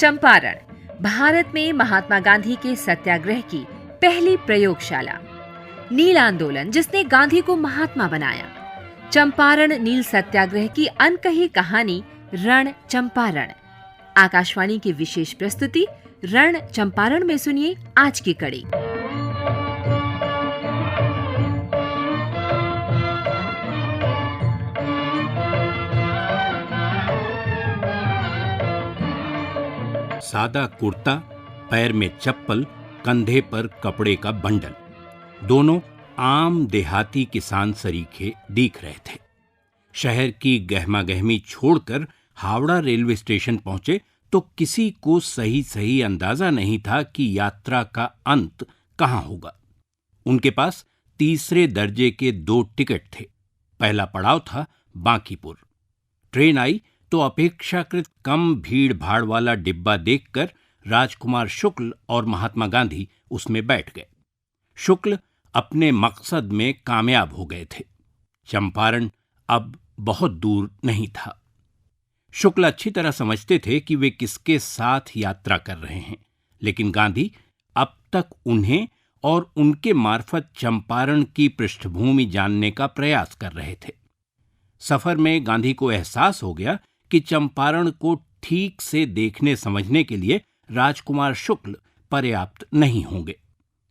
चंपारण भारत में महात्मा गांधी के सत्याग्रह की पहली प्रयोगशाला। नील आंदोलन जिसने गांधी को महात्मा बनाया। चंपारण नील सत्याग्रह की अनकही कहानी रण चंपारण। आकाशवाणी की विशेष प्रस्तुति रण चंपारण में सुनिए आज की कड़ी। सादा कुर्ता, पैर में चप्पल, कंधे पर कपड़े का बंडल, दोनों आम देहाती किसान सरीखे दिख रहे थे। शहर की गहमागहमी छोड़कर हावड़ा रेलवे स्टेशन पहुंचे तो किसी को सही अंदाजा नहीं था कि यात्रा का अंत कहां होगा। उनके पास तीसरे दर्जे के 2 टिकट थे। पहला पड़ाव था बांकीपुर। ट्रेन आई तो अपेक्षाकृत कम भीड़ भाड़ वाला डिब्बा देखकर राजकुमार शुक्ल और महात्मा गांधी उसमें बैठ गए। शुक्ल अपने मकसद में कामयाब हो गए थे। चंपारण अब बहुत दूर नहीं था। शुक्ल अच्छी तरह समझते थे कि वे किसके साथ यात्रा कर रहे हैं, लेकिन गांधी अब तक उन्हें और उनके मार्फत चंपारण की पृष्ठभूमि जानने का प्रयास कर रहे थे। सफर में गांधी को एहसास हो गया कि चंपारण को ठीक से देखने समझने के लिए राजकुमार शुक्ल पर्याप्त नहीं होंगे।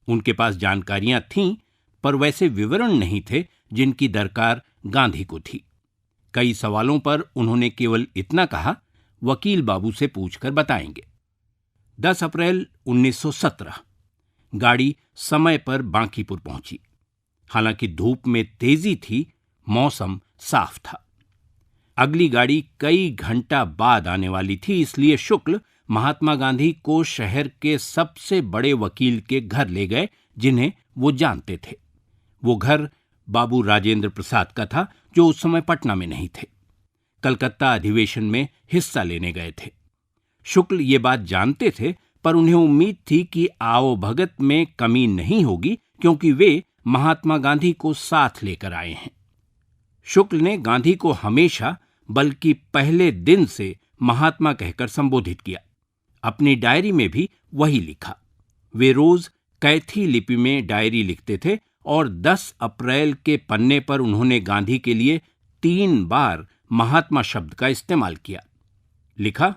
उनके पास जानकारियां थीं, पर वैसे विवरण नहीं थे जिनकी दरकार गांधी को थी। कई सवालों पर उन्होंने केवल इतना कहा, वकील बाबू से पूछकर बताएंगे। 10 अप्रैल 1917 गाड़ी समय पर बांकीपुर पहुंची। हालांकि धूप में तेजी थी, मौसम साफ था। अगली गाड़ी कई घंटा बाद आने वाली थी, इसलिए शुक्ल महात्मा गांधी को शहर के सबसे बड़े वकील के घर ले गए, जिन्हें वो जानते थे। वो घर बाबू राजेंद्र प्रसाद का था, जो उस समय पटना में नहीं थे। कलकत्ता अधिवेशन में हिस्सा लेने गए थे। शुक्ल ये बात जानते थे, पर उन्हें उम्मीद थी कि आओ भगत में कमी नहीं होगी, क्योंकि वे महात्मा गांधी को साथ लेकर आए हैं। शुक्ल ने गांधी को हमेशा, बल्कि पहले दिन से महात्मा कहकर संबोधित किया। अपनी डायरी में भी वही लिखा। वे रोज कैथी लिपि में डायरी लिखते थे और 10 अप्रैल के पन्ने पर उन्होंने गांधी के लिए 3 बार महात्मा शब्द का इस्तेमाल किया। लिखा,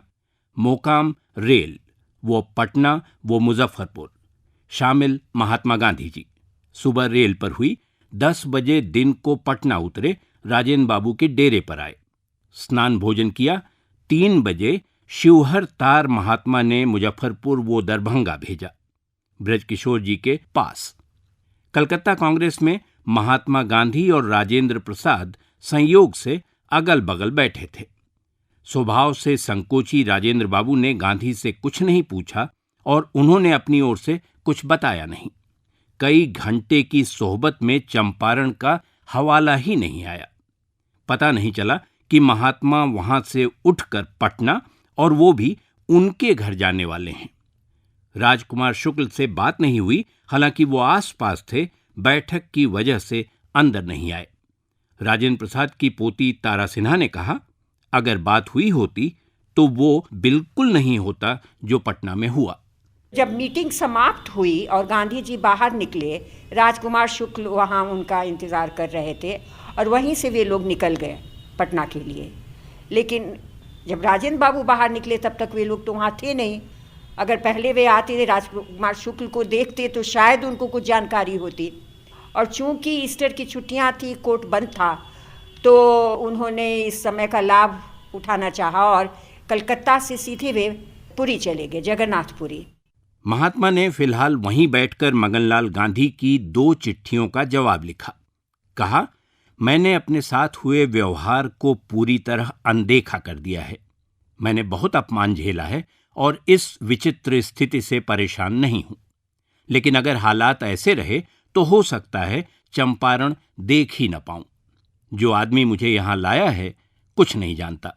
मोकाम रेल, वो पटना, वो मुजफ्फरपुर, शामिल महात्मा गांधी जी। सुबह रेल पर हुई, 10 बजे दिन को पटना उतरे, राजेंद्र बाबू के डेरे पर आए, स्नान भोजन किया। 3 बजे शिवहर तार महात्मा ने मुजफ्फरपुर वो दरभंगा भेजा, ब्रजकिशोर जी के पास। कलकत्ता कांग्रेस में महात्मा गांधी और राजेंद्र प्रसाद संयोग से अगल बगल बैठे थे। स्वभाव से संकोची राजेंद्र बाबू ने गांधी से कुछ नहीं पूछा और उन्होंने अपनी ओर से कुछ बताया नहीं। कई घंटे की सोहबत में चंपारण का हवाला ही नहीं आया। पता नहीं चला कि महात्मा वहां से उठकर पटना, और वो भी उनके घर जाने वाले हैं। राजकुमार शुक्ल से बात नहीं हुई, हालांकि वो आसपास थे, बैठक की वजह से अंदर नहीं आए। राजेंद्र प्रसाद की पोती तारा सिन्हा ने कहा, अगर बात हुई होती तो वो बिल्कुल नहीं होता जो पटना में हुआ। जब मीटिंग समाप्त हुई और गांधी जी बाहर निकले, राजकुमार शुक्ल वहाँ उनका इंतज़ार कर रहे थे और वहीं से वे लोग निकल गए पटना के लिए। लेकिन जब राजेंद्र बाबू बाहर निकले तब तक वे लोग तो वहाँ थे नहीं। अगर पहले वे आते थे, राजकुमार शुक्ल को देखते, तो शायद उनको कुछ जानकारी होती। और चूंकि ईस्टर की छुट्टियाँ थी, कोर्ट बंद था, तो उन्होंने इस समय का लाभ उठाना चाहा और कलकत्ता से सीधे वे पुरी चले गए, जगन्नाथपुरी। महात्मा ने फिलहाल वहीं बैठकर मगनलाल गांधी की 2 चिट्ठियों का जवाब लिखा। कहा, मैंने अपने साथ हुए व्यवहार को पूरी तरह अनदेखा कर दिया है। मैंने बहुत अपमान झेला है और इस विचित्र स्थिति से परेशान नहीं हूं। लेकिन अगर हालात ऐसे रहे तो हो सकता है चंपारण देख ही न पाऊं। जो आदमी मुझे यहां लाया है कुछ नहीं जानता।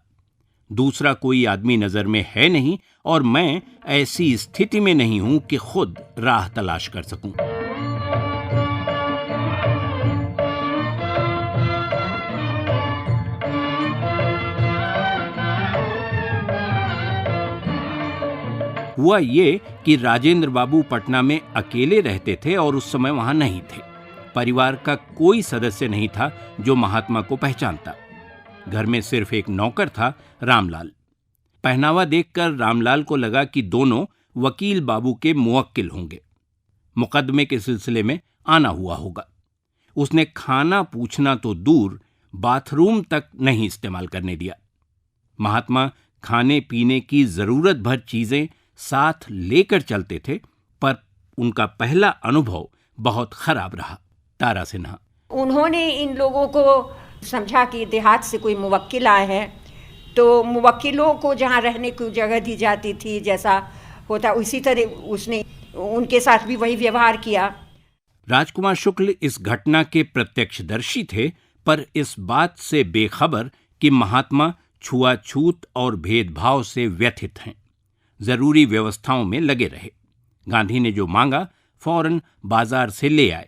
दूसरा कोई आदमी नजर में है नहीं और मैं ऐसी स्थिति में नहीं हूं कि खुद राह तलाश कर सकूं। हुआ ये कि राजेंद्र बाबू पटना में अकेले रहते थे और उस समय वहां नहीं थे। परिवार का कोई सदस्य नहीं था जो महात्मा को पहचानता। घर में सिर्फ एक नौकर था, रामलाल। पहनावा देखकर रामलाल को लगा कि दोनों वकील बाबू के मुवक्किल होंगे, मुकदमे के सिलसिले में आना हुआ होगा। उसने खाना पूछना तो दूर, बाथरूम तक नहीं इस्तेमाल करने दिया। महात्मा खाने पीने की जरूरत भर चीजें साथ लेकर चलते थे, पर उनका पहला अनुभव बहुत खराब रहा। तारा सिन्हा। उन्होंने इन लोगों को समझा कि देहात से कोई मुवक्किल आए हैं, तो मुवक्किलों को जहाँ रहने की जगह दी जाती थी, जैसा होता उसी तरह उसने उनके साथ भी वही व्यवहार किया। राजकुमार शुक्ल इस घटना के प्रत्यक्षदर्शी थे, पर इस बात से बेखबर कि महात्मा छुआछूत और भेदभाव से व्यथित हैं। जरूरी व्यवस्थाओं में लगे रहे। गांधी ने जो मांगा फौरन बाजार से ले आए।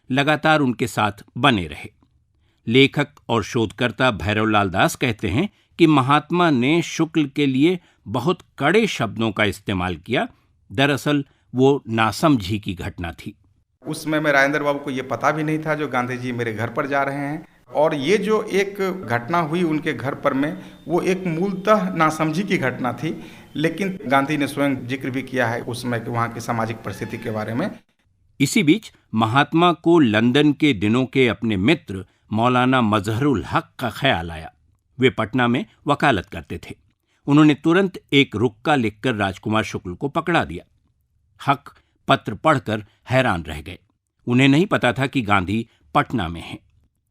लगातार उनके साथ बने रहे। लेखक और शोधकर्ता भैरवलाल दास कहते हैं कि महात्मा ने शुक्ल के लिए बहुत कड़े शब्दों का इस्तेमाल किया। दरअसल वो नासमझी की घटना थी। उस समय में राजेंद्र बाबू को ये पता भी नहीं था जो गांधी जी मेरे घर पर जा रहे हैं, और ये जो एक घटना हुई उनके घर पर में, वो एक मूलतः नासमझी की घटना थी। लेकिन गांधी ने स्वयं जिक्र भी किया है उस समय के वहाँ की सामाजिक परिस्थिति के बारे में। इसी बीच महात्मा को लंदन के दिनों के अपने मित्र मौलाना मजहरुल हक का ख्याल आया। वे पटना में वकालत करते थे। उन्होंने तुरंत एक रुक्का लिखकर राजकुमार शुक्ल को पकड़ा दिया। हक पत्र पढ़कर हैरान रह गए। उन्हें नहीं पता था कि गांधी पटना में हैं।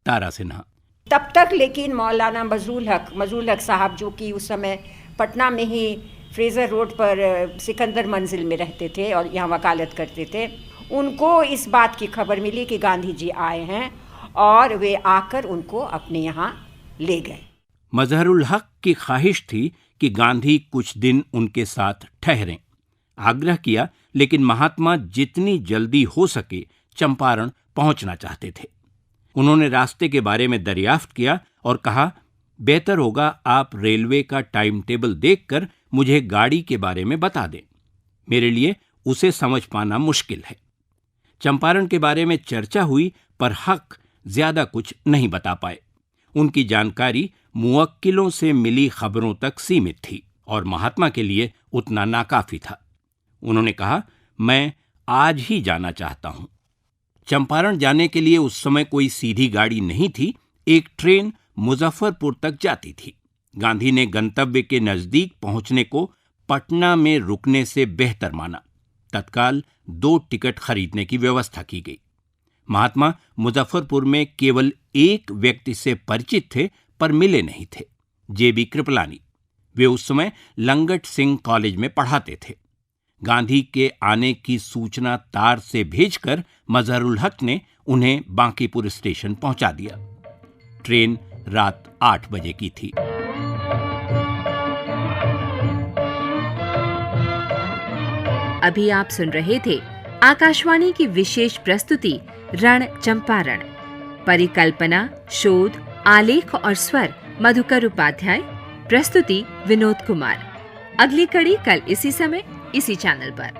तारा सिन्हा। तब तक लेकिन मौलाना मजहरुल हक साहब, जो कि उस समय पटना में ही फ्रेजर रोड पर सिकंदर मंजिल में रहते थे और यहाँ वकालत करते थे, उनको इस बात की खबर मिली कि गांधी जी आए हैं और वे आकर उनको अपने यहाँ ले गए। मजहरुल हक की ख्वाहिश थी कि गांधी कुछ दिन उनके साथ ठहरें। आग्रह किया, लेकिन महात्मा जितनी जल्दी हो सके चंपारण पहुंचना चाहते थे। उन्होंने रास्ते के बारे में दरियाफ्त किया और कहा, बेहतर होगा आप रेलवे का टाइम टेबल देखकर मुझे गाड़ी के बारे में बता दें। मेरे लिए उसे समझ पाना मुश्किल है। चंपारण के बारे में चर्चा हुई, पर हक ज्यादा कुछ नहीं बता पाए। उनकी जानकारी मुवक्किलों से मिली खबरों तक सीमित थी और महात्मा के लिए उतना नाकाफी था। उन्होंने कहा, मैं आज ही जाना चाहता हूं। चंपारण जाने के लिए उस समय कोई सीधी गाड़ी नहीं थी। एक ट्रेन मुजफ्फरपुर तक जाती थी। गांधी ने गंतव्य के नजदीक पहुंचने को पटना में रुकने से बेहतर माना। तत्काल 2 टिकट खरीदने की व्यवस्था की गई। महात्मा मुजफ्फरपुर में केवल एक व्यक्ति से परिचित थे, पर मिले नहीं थे, जेबी कृपलानी। वे उस समय लंगट सिंह कॉलेज में पढ़ाते थे। गांधी के आने की सूचना तार से भेजकर मजहरुल हक ने उन्हें बांकीपुर स्टेशन पहुंचा दिया। ट्रेन रात 8 बजे की थी। अभी आप सुन रहे थे आकाशवाणी की विशेष प्रस्तुति रण चंपारण। परिकल्पना, शोध, आलेख और स्वर मधुकर उपाध्याय। प्रस्तुति विनोद कुमार। अगली कड़ी कल इसी समय इसी चैनल पर।